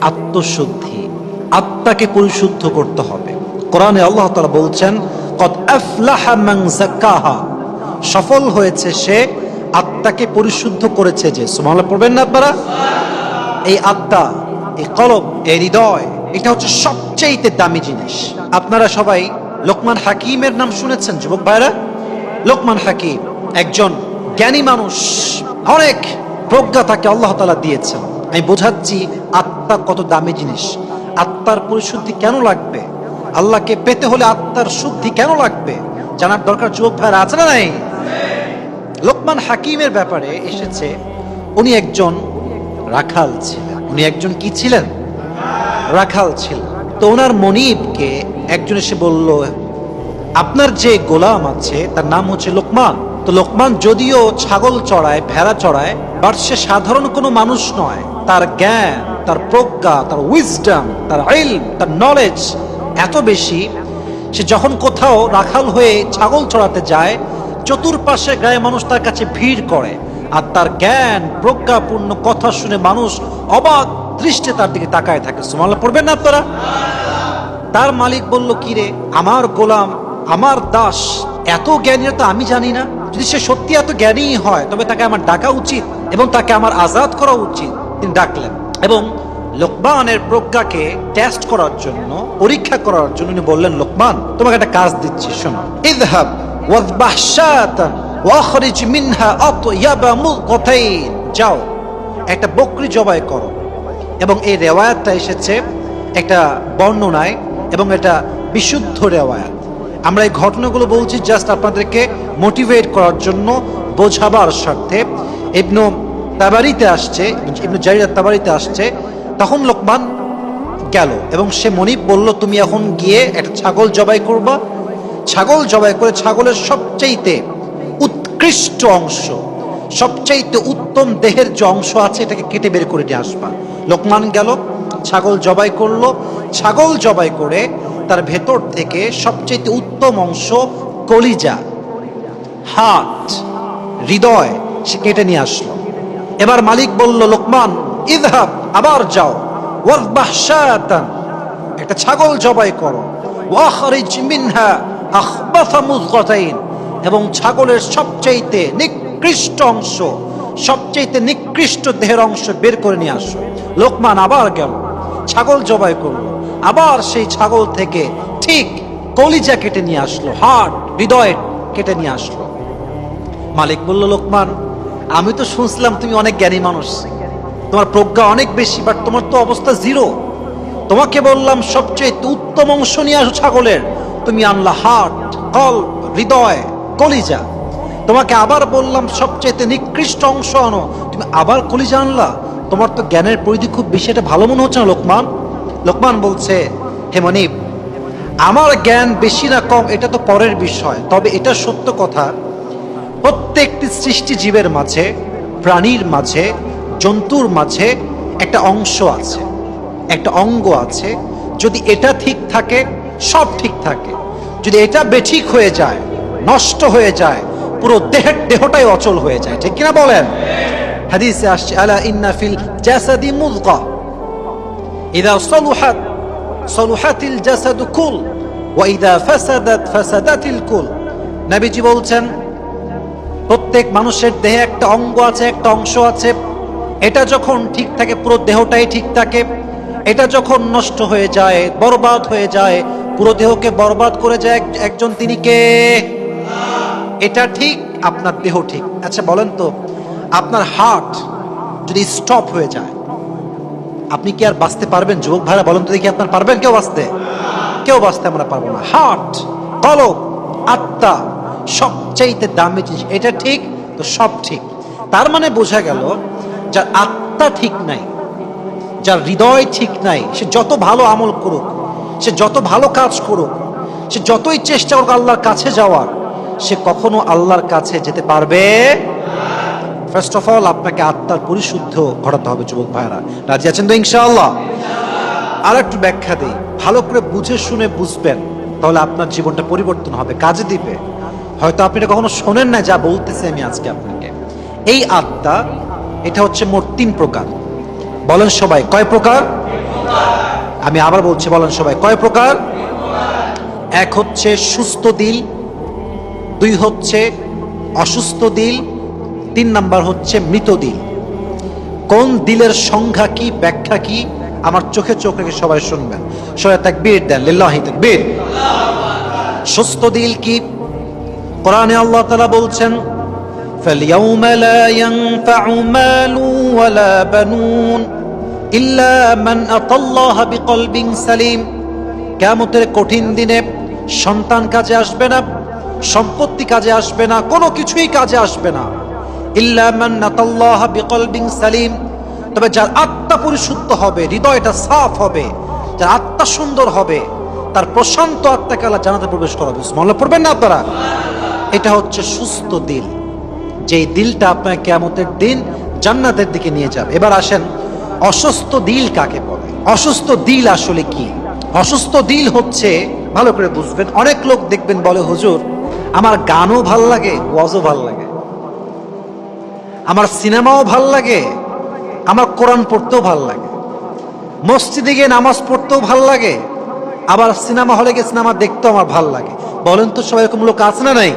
আত্মশুদ্ধি, আত্মাকে পরিশুদ্ধ করতে হবে। কোরআনে আল্লাহ তাআলা বলছেন, কদ আফলাহা মান যাক্কাহা, সফল হয়েছে সে আত্মাকে পরিশুদ্ধ করেছে যে। সুবহানাল্লাহ পড়বেন না আপনারা? এই আত্মা, এই কলব, এই হৃদয়, এটা হচ্ছে সবচেয়ে দামি জিনিস। আপনারা সবাই লোকমান হাকিমের নাম শুনেছেন যুবক ভাইরা? লোকমান হাকিম একজন জ্ঞানী মানুষ, অনেক প্রজ্ঞা তাকে আল্লাহ তাআলা দিয়েছেন। আমি বোঝাচ্ছি আত্মা কত দামি জিনিস, আত্মার পরিশুদ্ধি কেন লাগবে, আল্লাহকে পেতে হলে আত্মার শুদ্ধি কেন লাগবে, জানার দরকার যুবক ভাইরা আছে না নাই? লোকমান হাকিমের ব্যাপারে এসেছে, উনি একজন রাখাল ছিলেন। উনি একজন কি ছিলেন? রাখাল ছিলেন। তো ওনার মনিবকে একজন এসে বলল, আপনার যে গোলাম আছে তার নাম হচ্ছে লোকমান। তো লোকমান যদিও ছাগল চড়ায়, ভেড়া চড়ায়, বাট সে সাধারণ কোনো মানুষ নয়। তার জ্ঞান, তার প্রজ্ঞা, তার উইজডম, তার ইলম, তার নলেজ এত বেশি, সে যখন কোথাও রাখাল হয়ে ছাগল চড়াতে যায়, চতুর্পাশে গায়ে মানুষ তার কাছে ভিড় করে, আর তার জ্ঞান প্রজ্ঞাপূর্ণ কথা শুনে মানুষ অবাক দৃষ্টে তার দিকে তাকায় থাকে। সুবহানাল্লাহ পড়বেন না আপনারা? তার মালিক বলল, কি রে, আমার গোলাম, আমার দাস এত জ্ঞানী তো আমি জানি না। যদি সে সত্যি এত জ্ঞানী হয় তবে তাকে আমার ডাকা উচিত এবং তাকে আমার আজাদ করা উচিত। তিনি ডাকলেন এবং লোকমানের প্রজ্ঞাকে টেস্ট করার জন্য, পরীক্ষা করার জন্য উনি বললেন, লোকমান, তোমাকে একটা কাজ দিচ্ছি, শোনো। ইযহাব ওয়াযবাহ শাতান ওয়াখরিজ মিনহা আতয়াবা মুলকাতাইন, যাও একটা বকরি জবাই করো। এবং এই রেওয়ায়াতটা এসেছে একটা বর্ণনায় এবং এটা বিশুদ্ধ রেওয়ায়াত। আমরা এই ঘটনাগুলো বলছি জাস্ট আপনাদেরকে মোটিভেট করার জন্য, বোঝাবার স্বার্থে। ইবনু তাবারিতে আসছে, ইবনু জারির তাবারিতে আসছে, তখন লোকমান গেল এবং সে মনিব বলল, তুমি এখন গিয়ে একটা ছাগল জবাই করবা। ছাগল জবাই করে ছাগলের সবচাইতে উৎকৃষ্ট অংশ, সবচাইতে উত্তম দেহের যে অংশ আছে এটাকে কেটে বের করে নিয়ে আসবা। লোকমান গেল, ছাগল জবাই করলো। ছাগল জবাই করে তার ভেতর থেকে সবচাইতে উত্তম অংশ, কলিজা, হার্ট, হৃদয়, সে কেটে নিয়ে আসলো। এবার মালিক বলল, লোকমান, ইযহাব, আবার যাও, ওয়াযবাহ শাতান, একটা ছাগল জবাই করো, ওয়াখরিজ মিনহা আখবাথা মুযগাতাইন, এবং ছাগলের সবচাইতে নিকৃষ্ট অংশ, সবচাইতে নিকৃষ্ট দেহের অংশ বের করে নিয়ে আসো। লোকমান আবার গেল, ছাগল জবাই করলো, আবার সেই ছাগল থেকে ঠিক কলিজা কেটে নিয়ে আসলো, হার্ট, হৃদয় কেটে নিয়ে আসলো। মালিক বলল, লোকমান, আমি তো শুনছিলাম তুমি অনেক জ্ঞানী মানুষ, তোমার প্রজ্ঞা অনেক বেশি, বাট তোমার তো অবস্থা জিরো। তোমাকে বললাম সবচেয়ে উত্তম অংশ নিয়ে আসো ছাগলের, তুমি আনলা হার্ট, কল্ব, হৃদয়, কলিজা। তোমাকে আবার বললাম সবচেয়ে নিকৃষ্ট অংশ আনো, তুমি আবার কলিজা আনলা। তোমার তো জ্ঞানের পরিধি খুব বেশি, এটা ভালো মনে হচ্ছে না লোকমান? লোকমান বলছে, হে মনিব, আমার জ্ঞান বেশি না কম এটা তো পরের বিষয়, তবে এটা সত্য কথা, প্রত্যেকটি সৃষ্টি জীবের মাঝে, প্রাণীর মাঝে, জন্তুর মাঝে একটা অংশ আছে, একটা অঙ্গ আছে। যদি এটা ঠিক থাকে সব ঠিক থাকে, যদি এটা বেঠিক হয়ে যায়, নষ্ট হয়ে যায়, পুরো দেহটাই অচল হয়ে যায়। ঠিক কিনা বলেন? হাদিসে আসছে, আলা ইন্না ফিল জাসাদি মুদগা ইযা সালুহাত সালুহাতিল জাসাদু কুল ওয়া ইযা ফাসাদাত ফাসাদাতিল কুল। নবীজি বলছেন, প্রত্যেক মানুষের দেহে একটা অঙ্গ আছে, একটা অংশ আছে। এটা যখন ঠিক থাকে পুরো দেহটাই ঠিক থাকে, এটা যখন নষ্ট হয়ে যায়, বরবাদ হয়ে যায়, পুরো দেহকে বরবাদ করে যায় একজন, তিনি কে? এটা ঠিক, আপনার দেহ ঠিক। আচ্ছা বলেন তো, আপনার হার্ট যদি স্টপ হয়ে যায়, আপনি কি আর বাঁচতে পারবেন? যুবক ভাইরা বলেন তো দেখি, আপনার পারবেন কেউ বাঁচতে? কেউ বাঁচতে আমরা পারবো না। হার্ট, কলব, আত্মা সবচাইতে দামি জিনিস, এটা ঠিক তো সব ঠিক। তার মানে বোঝা গেল, যার আত্মা ঠিক নাই, যার হৃদয় ঠিক নাই, সে যত ভালো আমল করুক, সে যত ভালো কাজ করুক, সে যতই চেষ্টা করুক আল্লাহর কাছে যাওয়ার, সে কখনো আল্লাহর কাছে যেতে পারবে। ফার্স্ট অফ অল আপনাকে আত্মার পরিশুদ্ধ ঘটাতে হবে যুবক ভাইরা। রাজি আছেন তো ইনশাআল্লাহ? আর একটু ব্যাখ্যা দিই, ভালো করে বুঝে শুনে বুঝবেন, তাহলে আপনার জীবনটা পরিবর্তন হবে, কাজে দিবে। হয়তো আপনি এটা কখনো শোনেন না যা বলতেছি আমি আজকে আপনাকে। এই আত্মা, এটা হচ্ছে মোট 3 প্রকার। বলেন সবাই কয় প্রকার? আমি আবার বলছি, বলেন সবাই কয় প্রকার? এক হচ্ছে সুস্থ দিল, দুই হচ্ছে অসুস্থ দিল, তিন নাম্বার হচ্ছে মৃত দিল। কোন দিলের সংজ্ঞা কি, ব্যাখ্যা কি, আমার চোখে চোখ রেখে সবাই শুনবেন। সবাই তাকবীর দেন, লিল্লাহি তাকবীর। সুস্থ দিল কি? কোরআনে আল্লাহ তাআলা বলছেন, ফালইয়াউমা লা ইয়ানফাউ মালু ওয়ালা বানুন ইল্লা মান আতাল্লাহা বিকলবিন সালিম। কিয়ামতের কঠিন দিনে সন্তান কাজে আসবে না, সম্পত্তি কাজে আসবে না, কোনো কিছুই কাজে আসবে না। ইল্লা মান আতাল্লাহা বিকলবিন সালিম, তবে যার আত্মা পরিশুদ্ধ হবে, হৃদয়টা সাফ হবে, যার আত্মা সুন্দর হবে, তার প্রশান্ত আত্মাকে আল্লাহ জান্নাতে প্রবেশ করাবে। সুবহানাল্লাহ পড়বেন না আপনারা? এটা হচ্ছে সুস্থ দিল, যেই দিলটা আপনার কিয়ামতের দিন জান্নাতের দিকে নিয়ে যাবে। এবার আসেন, অসুস্থ দিল কাকে বলে? অসুস্থ দিল আসলে কি? অসুস্থ দিল হচ্ছে, ভালো করে বুঝবেন, অনেক লোক দেখবেন বলে, হুজুর আমার গানও ভাল লাগে, ওয়াজও ভাল লাগে, আমার সিনেমাও ভাল লাগে, আমার কোরআন পড়তেও ভাল লাগে, মসজিদে গিয়ে নামাজ পড়তেও ভাল লাগে, আবার সিনেমা হলে গিয়ে সিনেমা দেখতেও আমার ভাল লাগে। বলেন তো সবাই এরকম লোক আছে না নাই?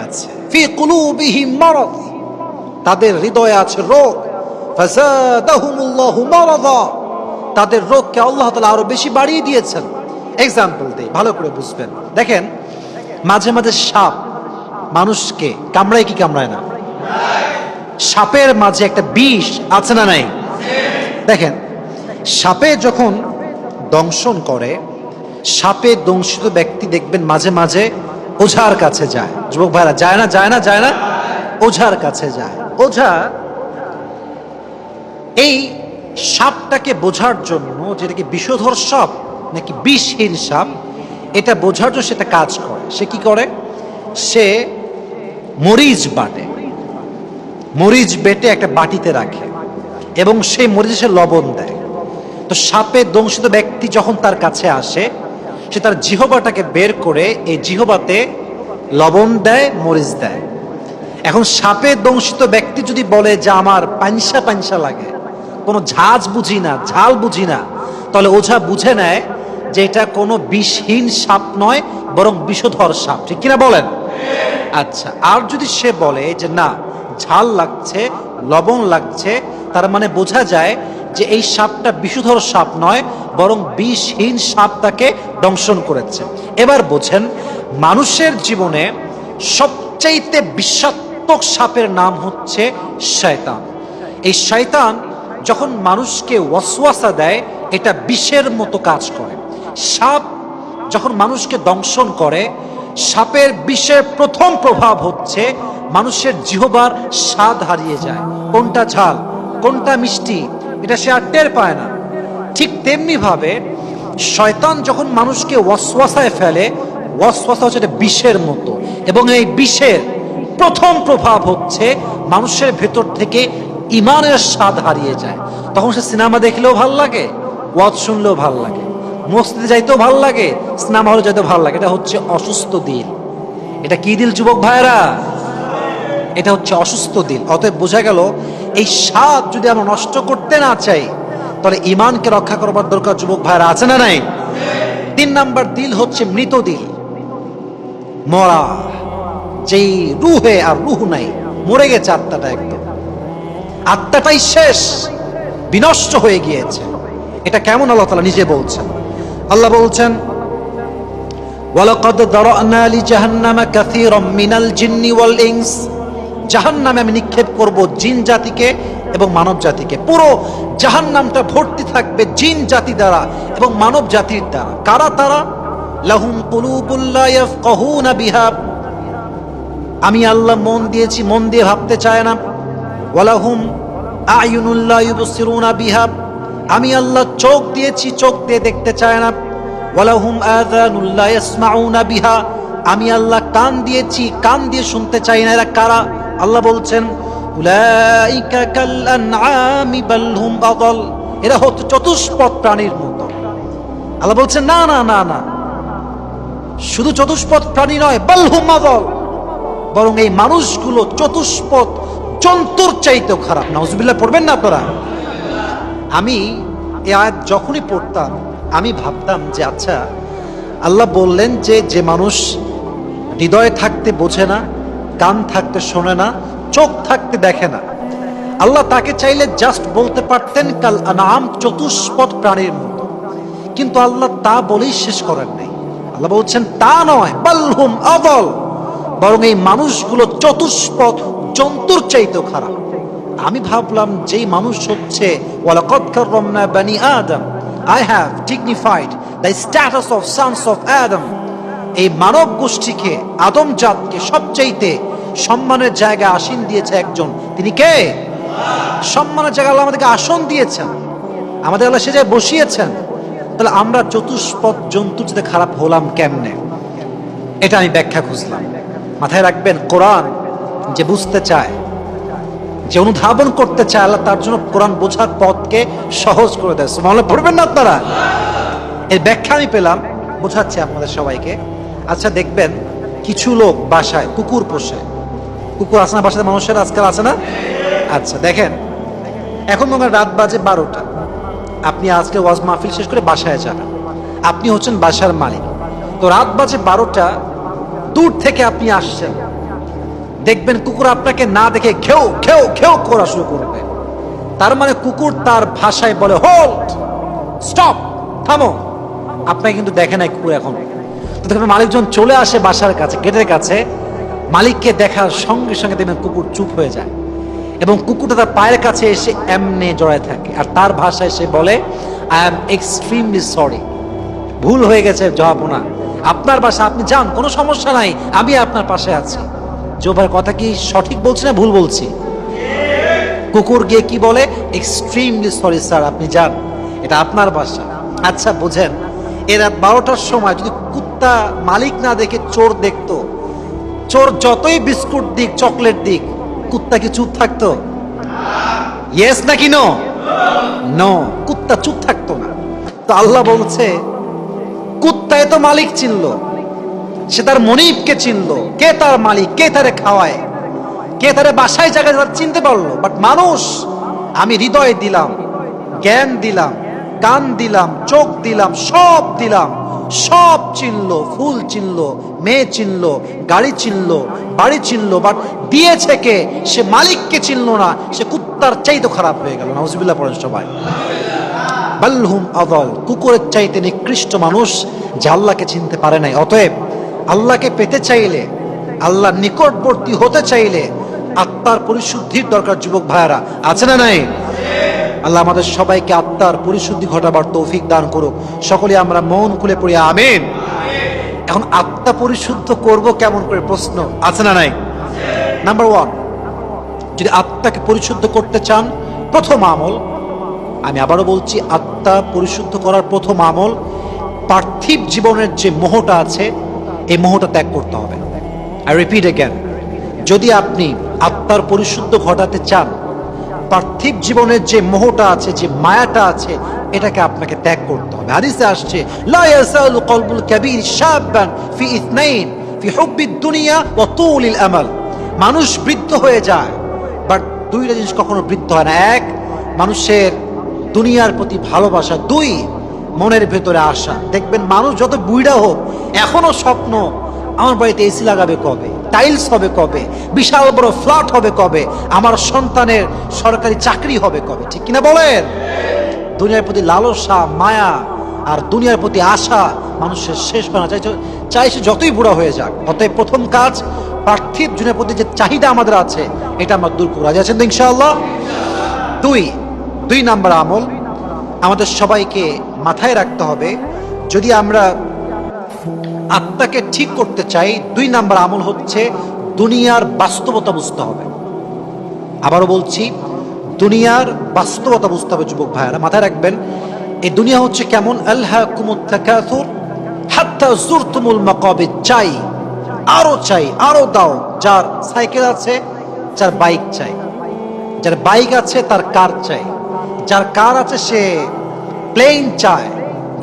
আচ্ছা। ফি কুলুবিহিম মারাদ, তাদের হৃদয়ে আছে রোগ। ফাযাদাহুমুল্লাহু মারাদা, তাদের রোগকে আল্লাহ তাআলা আরো বেশি বাড়িয়ে দিয়েছেন। এক্সাম্পল দেই, ভালো করে বুঝবেন। দেখেন, মাঝে মাঝে সাপ মানুষকে কামড়ায় কি কামড়ায় না? সাপের মাঝে একটা বিষ আছে না নাই? দেখেন, সাপে যখন দংশন করে, সাপে দংশিত ব্যক্তি দেখবেন মাঝে মাঝে ওঝার কাছে যায়। যুবক ভাইরা, যায় না? যায় না? যায় না? ওঝার কাছে যায়। ওঝা এই সাপটাকে বোঝার জন্য, যেটা কি বিষধর সাপ নাকি বিষহীন সাপ, এটা বোঝার জন্য সেটা কাজ করে। সে কি করে? সে মরিচ বাটে, মরিচ বেটে একটা বাটিতে রাখে এবং সেই মরিচে লবণ দেয়। তো সাপে দংশিত ব্যক্তি যখন তার কাছে আসে, সে তার জিহবাটাকে বের করে এই জিহবাতে লবণ দেয়, মরিচ দেয়। এখন সাপে দংশিত ব্যক্তি যদি বলে যে আমার পাঞ্চা পাঞ্চা লাগে, কোনো ঝাঁজ বুঝি না, ঝাল বুঝি না, তাহলে ওঝা বুঝে নেয় যে এটা কোনো বিষহীন সাপ নয়, বরং বিষধর সাপ। ঠিক কিনা বলেন? আচ্ছা, আর যদি সে বলে যে না, ঝাল লাগছে, লবণ লাগছে, তার মানে বোঝা যায় যে এই সাপটা বিষধর সাপ নয়, বরং বিষহীন সাপ তাকে দংশন করেছে। এবার বোঝেন, মানুষের জীবনে সবচাইতে বিষাক্ত সাপের নাম হচ্ছে শয়তান। এই শয়তান যখন মানুষকে ওয়াসওয়াসা দেয়, এটা বিষের মতো কাজ করে। সাপ যখন মানুষকে দংশন করে, সাপের বিষের প্রথম প্রভাব হচ্ছে মানুষের জিহবার স্বাদ হারিয়ে যায়। কোনটা ঝাল, কোনটা মিষ্টি, এটা সে আর টের পায় না। ঠিক তেমনি ভাবে শয়তান যখন মানুষকে ওয়াসওয়াসায় ফেলে, ওয়াসওয়াসা হচ্ছে এটা বিষের মতো, এবং এই বিষের প্রথম প্রভাব হচ্ছে মানুষের ভেতর থেকে ইমানের স্বাদ হারিয়ে যায়। তখন সে সিনেমা দেখলেও ভাল লাগে, ওয়াজ শুনলেও ভাল লাগে, মসজিদে যাইতেও ভাল লাগে, সিনেমা হলে যাইতেও ভাল লাগে। এটা হচ্ছে অসুস্থ দিল। এটা কি দিল যুবক ভাইরা? এটা হচ্ছে অসুস্থ দিল। অতএব বোঝা গেল, এই স্বাদ যদি আমরা নষ্ট করতে না চাই, তাহলে ইমানকে রক্ষা করবার দরকার। যুবক ভাইরা, আছে না নাই? তিন নাম্বার দিল হচ্ছে মৃত দিল, মরা, যেই রুহে আর রুহ নাই, মরে গেছে আত্মাটা, একদম আত্মাটাই শেষ, বিনষ্ট হয়ে গিয়েছে। এটা কেমন আল্লাহ তাআলা নিজে বলছেন। আল্লাহ বলছেন, ওয়ালাকাদ দারানা লিজাহান্নামা কাসীরাম মিনাল জিন্নি ওয়াল ইনস, জাহান্নামে আমি নিক্ষেপ করব জিন জাতিকে এবং মানব জাতিকে। পুরো জাহান্নামটা ভর্তি থাকবে জিন জাতি দ্বারা এবং মানব জাতির দ্বারা। কারা তারা? লাহুম কুলুবুল লা ইয়াফকাহুনা বিহা, আমি আল্লাহ মন দিয়েছি, মন দিয়ে ভাবতে চায় না। ওয়ালাহুম আয়ুনুল লা ইউবসিরুনা বিহা, আমি আল্লাহ চোখ দিয়েছি, চোখ দিয়ে দেখতে চায় না। ওয়ালাহুম আযানুল লা ইয়াসমাউনা বিহা, আমি আল্লাহ কান দিয়েছি, কান দিয়ে শুনতে চাই না। এরা কারা? আল্লাহ বলছেন, উলাইকা কাল আনআমি বাল হুম আযাল, এরা হচ্ছে চতুষ্পদ প্রাণীর মতো। আল্লাহ বলছেন, না না না না, শুধু চতুষ্পদ প্রাণী নয়, বাল হুম আযাল, বরং এই মানুষগুলো চতুষ্পদ জন্তুর চাইতেও খারাপ। নাউজুবিল্লাহ পড়বেন না আপনারা? আমি এই আয়াত যখনই পড়তাম আমি ভাবতাম যে আচ্ছা, আল্লাহ বললেন যে যে মানুষ হৃদয়ে থাকতে বোঝে না, কান থাকতে শোনে না, চোখ থাকতে দেখে না, আল্লাহ তাকে চাইলে জাস্ট বলতে পারতেন কাল আনাম, চতুষ্পদ প্রাণীর মতো, কিন্তু আল্লাহ তা বলেই শেষ করেন নাই। আল্লাহ বলছেন তা নয়, বালহুম আদল, বরং এই মানুষগুলো চতুষ্পদ জন্তুর চাইতেও খারাপ। আমি ভাবলাম যেই মানুষ হচ্ছে ওয়ালাকাদ কাররামনা বানি আদম, I have dignified the status of sons of Adam, এই মানব গোষ্ঠীকে, আদম জাতকে সবচাইতে সম্মানের জায়গায় আসীন দিয়েছে একজন, তিনি কে? সম্মানের জায়গায় আল্লাহ আমাদেরকে আসন দিয়েছেন, আমাদের আল্লাহ সে জায়গায় বসিয়েছেন। তাহলে আমরা চতুষ্পদ জন্তুর চেয়ে খারাপ হলাম কেমনে? এটা আমি ব্যাখ্যা খুঁজলাম। মাথায় রাখবেন, কোরআন যে বুঝতে চায়, যে অনুধাবন করতে চায়, আল্লাহ তার জন্য কোরআন বোঝার পথকে সহজ করে দেয়। সুবহানাল্লাহ পড়বেন না আপনারা? এর ব্যাখ্যা আমি পেলাম, বোঝাচ্ছি আপনাদের সবাইকে। আচ্ছা দেখবেন, কিছু লোক বাসায় কুকুর পোষে। কুকুর আছে না বাসায় মানুষের আজকাল, আছে না? আচ্ছা দেখেন, এখন মনে হয় রাত বাজে 12টা, আপনি আজকে ওয়াজ মাহফিল শেষ করে বাসায় যাবেন, আপনি হচ্ছেন বাসার মালিক। তো রাত বাজে 12টা, দূর থেকে আপনি আসছেন, দেখবেন কুকুর আপনাকে না দেখে খেউ খেউ খেউ করা শুরু করবে। তার মানে কুকুর তার ভাষায় বলে হোল্ড, স্টপ, থামো। আপনাকে কিন্তু দেখে নাই কুকুর এখন। তো দেখবেন মালিকজন চলে আসে বাসার কাছে, গেটের কাছে, মালিককে দেখার সঙ্গে সঙ্গে দেখবেন কুকুর চুপ হয়ে যায় এবং কুকুরটা তার পায়ের কাছে এসে এমনে জড়ায় থাকে, আর তার ভাষায় সে বলে আই এম এক্সট্রিমলি সরি, ভুল হয়ে গেছে জহাপনা, আপনার বাসা, আপনি যান, কোনো সমস্যা নাই, আমি আপনার পাশে আছি। জোভার কথা কি সঠিক বলছি না ভুল বলছি? কুকুর গিয়ে কি বলে? এক্সট্রিমলি সরি স্যার, আপনি যান, এটা আপনার বাসা। আচ্ছা বুঝেন, এ রাত 12টার সময় যদি কুত্তা মালিক না দেখে চোর দেখতো, চোর যতই বিস্কুট দিক, চকলেট দিক, কুত্তা কি চুপ থাকতো? ইয়েস নাকি নো? নো, কুত্তা চুপ থাকতো না। তো আল্লাহ বলছে কুত্তায় তো মালিক চিনলো, সে তার মনিবকে চিনলো, কে তার মালিক, কে তারে খাওয়ায়, কে তারে বাসায় জায়গায় চিনতে পারলো। বাট মানুষ, আমি হৃদয় দিলাম, জ্ঞান দিলাম, কান দিলাম, চোখ দিলাম, সব দিলাম, সব চিনলো, ফুল চিনলো, মেয়ে চিনলো, গাড়ি চিনলো, বাড়ি চিনলো, বাট দিয়েছে কে? সে মালিককে চিনলো না, সে কুত্তার চাইতে খারাপ হয়ে গেল। নাউজুবিল্লাহ পড়েন সবাই। বালহুম আদল, কুকুরের চাইতে নিকৃষ্ট মানুষ যে আল্লাহকে চিনতে পারে নাই। অতএব আল্লাহকে পেতে চাইলে, আল্লাহর নিকটবর্তী হতে চাইলে আত্মার পরিশুদ্ধির দরকার। যুবক ভাইয়ারা, আছে না নাই? আল্লাহ আমাদের সবাইকে আত্মার পরিশুদ্ধি ঘটাবার তৌফিক দান করুক। সকলে আমরা মন খুলে পড়ি আমিন। এখন আত্মা পরিশুদ্ধ করব কেমন করে, প্রশ্ন আছে না নাই? নাম্বার 1, যদি আত্মাকে পরিশুদ্ধ করতে চান, প্রথম আমল, আমি আবারও বলছি, আত্মা পরিশুদ্ধ করার প্রথম আমল, পার্থিব জীবনের যে মোহটা আছে, এই মোহটা ত্যাগ করতে হবে। আই রিপিট অ্যাগেন, যদি আপনি আত্মার পরিশুদ্ধ ঘটাতে চান, পার্থিব জীবনের যে মোহটা আছে, যে মায়াটা আছে, এটাকে আপনাকে ত্যাগ করতে হবে। হাদিসে আসছে লা ইয়াসালু কলবুল কাবীর শাবান ফি ইথনাইন ফি হুব্বিদ দুনিয়া ওয়া তুলিল আমাল। মানুষ বৃদ্ধ হয়ে যায়, বাট দুইটা জিনিস কখনো বৃদ্ধ হয় না। এক, মানুষের দুনিয়ার প্রতি ভালোবাসা। দুই, মনের ভেতরে আশা। দেখবেন মানুষ যত বুইড়া হোক, এখনো স্বপ্ন, আমার বাড়িতে এসি লাগাবে কবে, টাইলস হবে কবে, বিশাল বড় ফ্ল্যাট হবে কবে, আমার সন্তানের সরকারি চাকরি হবে কবে। ঠিক কিনা বলেন? দুনিয়ার প্রতি লালসা, মায়া আর দুনিয়ার প্রতি আশা মানুষের শেষ হয় না, চাই সে যতই বুড়া হয়ে যাক। অতএব প্রথম কাজ, পার্থিব জীবনের প্রতি যে চাহিদা আমাদের আছে, এটা আমরা দূর করে। রাজি আছেন তো ইনশাআল্লাহ? দুই নাম্বার আমল আমাদের সবাইকে মাথায় রাখতে হবে, যদি আমরা আত্মাকে ঠিক করতে চাই, 2 নাম্বার আমল হচ্ছে দুনিয়ার বাস্তবতা বুঝতে হবে। আবারও বলছি, দুনিয়ার বাস্তবতা বুঝতে হবে। যুবক ভাইয়েরা মাথায় রাখবেন, এই দুনিয়া হচ্ছে কেমন, আলহাকুমুত তাকাসুর হাত্তা যুরতুমুল মাকাবির। চাই, আরো চাই, আরো দাও। যার সাইকেল আছে, যার বাইক চাই, যার বাইক আছে তার কার চাই, যার কার আছে সে প্লেন চায়,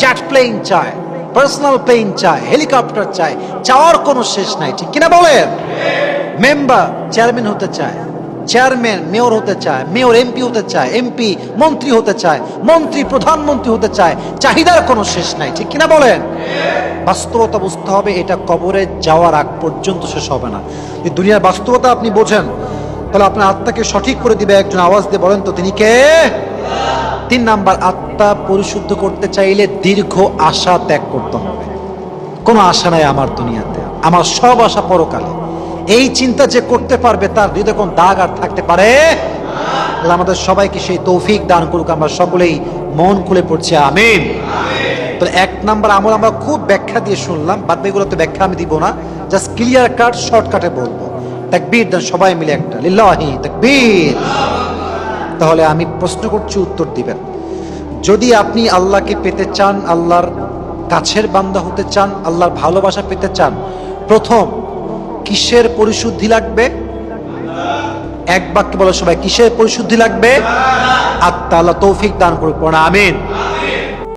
জেট প্লেন চায়, পার্সোনাল প্লেন চায়, হেলিকপ্টার চায়, চাওয়ার কোনো শেষ নাই। ঠিক কিনা বলেন? মেম্বার চেয়ারম্যান হতে চায়, চেয়ারম্যান মেয়র হতে চায়, মেয়র এমপি হতে চায়, এমপি মন্ত্রী হতে চায়, মন্ত্রী প্রধানমন্ত্রী হতে চায়, চাহিদার কোনো শেষ নাই, ঠিক কিনা বলেন? বাস্তবতা বুঝতে হবে, এটা কবরে যাওয়ার আগ পর্যন্ত শেষ হবে না। এই দুনিয়ার বাস্তবতা আপনি বোঝেন, তাহলে আপনার আত্মাকে সঠিক করে দিবে একজন। আওয়াজ দিয়ে বলেন তো তিনি কে? 3 নাম্বার, আত্মা পরিশুদ্ধ করতে চাইলে দীর্ঘ আশা ত্যাগ করতে হবে। কোনো আশা নাই আমার দুনিয়াতে, আমার সব আশা পরকালে। এই চিন্তা যে করতে পারবে তার হৃদয়ে কোন দাগ আর থাকতে পারে? আল্লাহ আমাদের সবাইকে সেই তৌফিক দান করুক। আমরা সকলেই মন খুলে পড়ছি আমিন। তো 1 নাম্বার আমল আমরা খুব ব্যাখ্যা দিয়ে শুনলাম, বাদ বাকিগুলোতে ব্যাখ্যা আমি দিব না, জাস্ট ক্লিয়ার কাট শর্টকাটে বলবো। তাকবীর দেন সবাই মিলে একটা, লিল্লাহি তাকবীর। তাহলে আমি প্রশ্ন করছি, উত্তর দিবেন। যদি আপনি আল্লাহকে পেতে চান, আল্লাহর কাছের বান্দা হতে চান, আল্লাহর ভালোবাসা পেতে চান, প্রথম কিসের পরিশুদ্ধি লাগবে? এক বাক্যে বলো সবাই, কিসের পরিশুদ্ধি লাগবে? আত্মা। আল্লাহ তৌফিক দান করুক, আমিন।